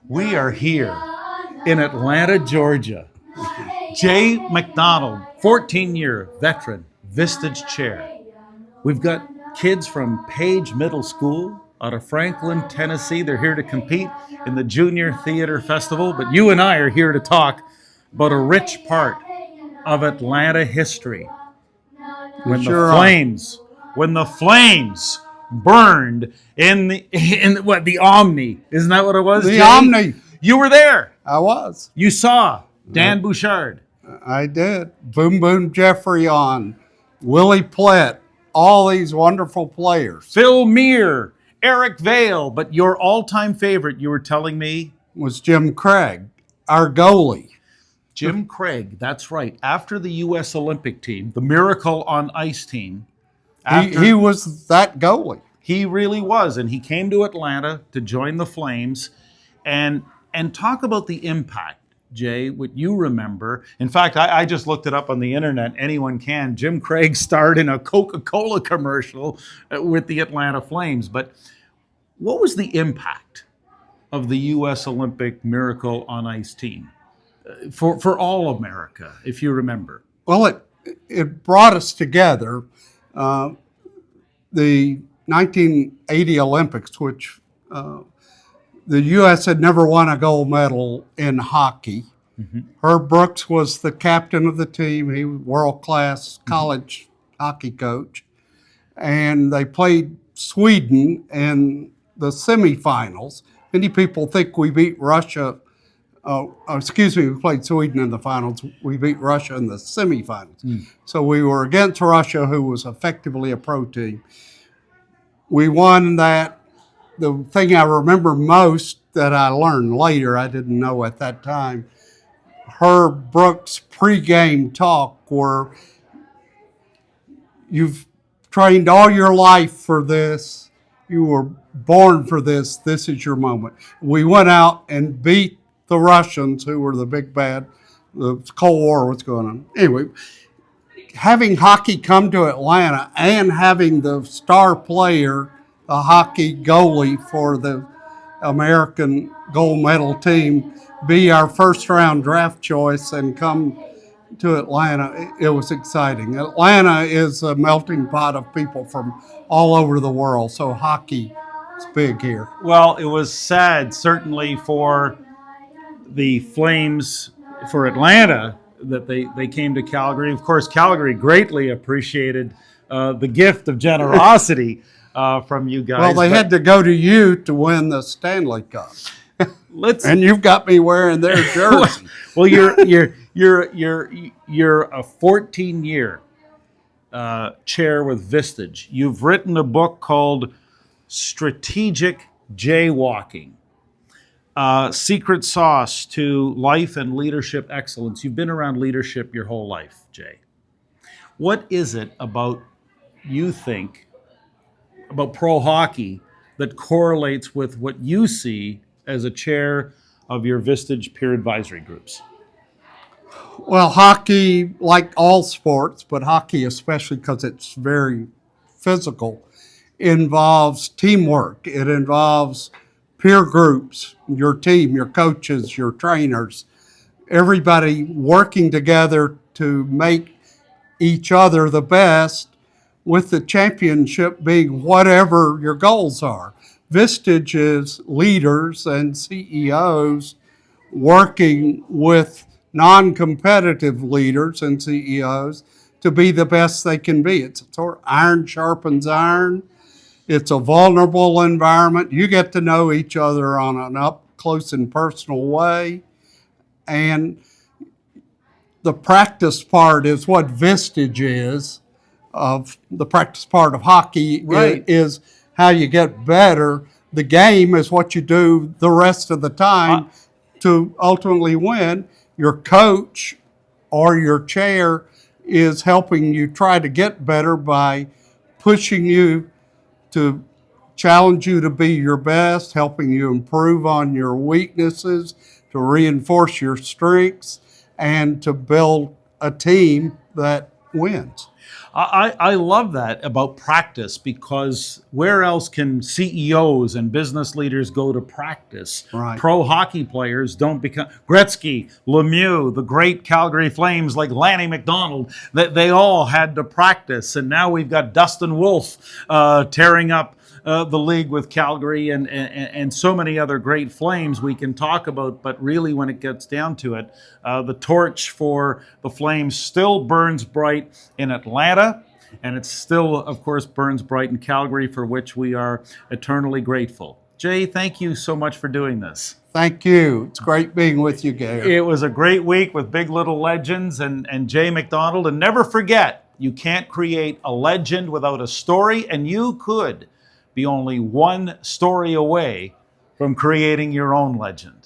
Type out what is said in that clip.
We are here in Atlanta, Georgia. Jay McDonald, 14-year veteran, Vistage chair. We've got kids from Page Middle School out of Franklin, Tennessee. They're here to compete in the Junior Theater Festival, but you and I are here to talk about a rich part of Atlanta history. When the Flames burned in the Omni. Isn't that what it was, The Jay? Omni. You were there. I was. You saw Dan Bouchard. I did. Boom Boom Jeffrey on, Willie Plett, all these wonderful players. Phil Meir, Eric Vale, but your all-time favorite, you were telling me? Was Jim Craig, our goalie. Jim Craig, that's right. After the U.S. Olympic team, the Miracle on Ice team. He was that goalie. He really was, and he came to Atlanta to join the Flames and talk about the impact, Jay, what you remember. In fact, I just looked it up on the internet. Anyone can. Jim Craig starred in a Coca-Cola commercial with the Atlanta Flames. But what was the impact of the U.S. Olympic Miracle on Ice team for all America, if you remember? Well, it brought us together. The 1980 Olympics, which the U.S. had never won a gold medal in hockey. Mm-hmm. Herb Brooks was the captain of the team. He was world-class college hockey coach. And they played Sweden in the semifinals. Many people think we beat Russia. We played Sweden in the finals. We beat Russia in the semifinals. Mm. So we were against Russia, who was effectively a pro team. We won that. The thing I remember most that I learned later, I didn't know at that time, Herb Brooks' pregame talk where you've trained all your life for this, you were born for this, this is your moment. We went out and beat the Russians, who were the big bad, the Cold War was going on. Anyway, having hockey come to Atlanta and having the star player, the hockey goalie for the American gold medal team, be our first round draft choice and come to Atlanta, it was exciting. Atlanta is a melting pot of people from all over the world, so hockey is big here. Well, it was sad, certainly, for the Flames, for Atlanta, that they came to Calgary. Of course, Calgary greatly appreciated the gift of generosity from you guys. Well, they had to go to you to win the Stanley Cup. And you've got me wearing their jersey. Well, you're a 14-year chair with Vistage. You've written a book called Strategic Jaywalking. Secret sauce to life and leadership excellence. You've been around leadership your whole life, Jay. What is it about, you think, about pro hockey that correlates with what you see as a chair of your Vistage peer advisory groups? Well, hockey, like all sports, but hockey especially because it's very physical, involves teamwork. It involves peer groups, your team, your coaches, your trainers, everybody working together to make each other the best, with the championship being whatever your goals are. Vistage is leaders and CEOs working with non-competitive leaders and CEOs to be the best they can be. It's sort of iron sharpens iron. It's a vulnerable environment. You get to know each other on an up close and personal way. And the practice part is what Vistage is, of the practice part of hockey, right, is how you get better. The game is what you do the rest of the time to ultimately win. Your coach or your chair is helping you try to get better by pushing you to challenge you to be your best, helping you improve on your weaknesses, to reinforce your strengths, and to build a team that wins. I love that about practice, because where else can CEOs and business leaders go to practice? Right. Pro hockey players don't become Gretzky, Lemieux, the great Calgary Flames like Lanny McDonald, that they all had to practice. And now we've got Dustin Wolf tearing up the league with Calgary, and so many other great Flames we can talk about. But really, when it gets down to it, the torch for the Flames still burns bright in Atlanta, and it still, of course, burns bright in Calgary, for which we are eternally grateful. Jay, thank you so much for doing this. Thank you. It's great being with you, Gary. It was a great week with Big Little Legends and Jay McDonald. And never forget, you can't create a legend without a story, and you could be only one story away from creating your own legend.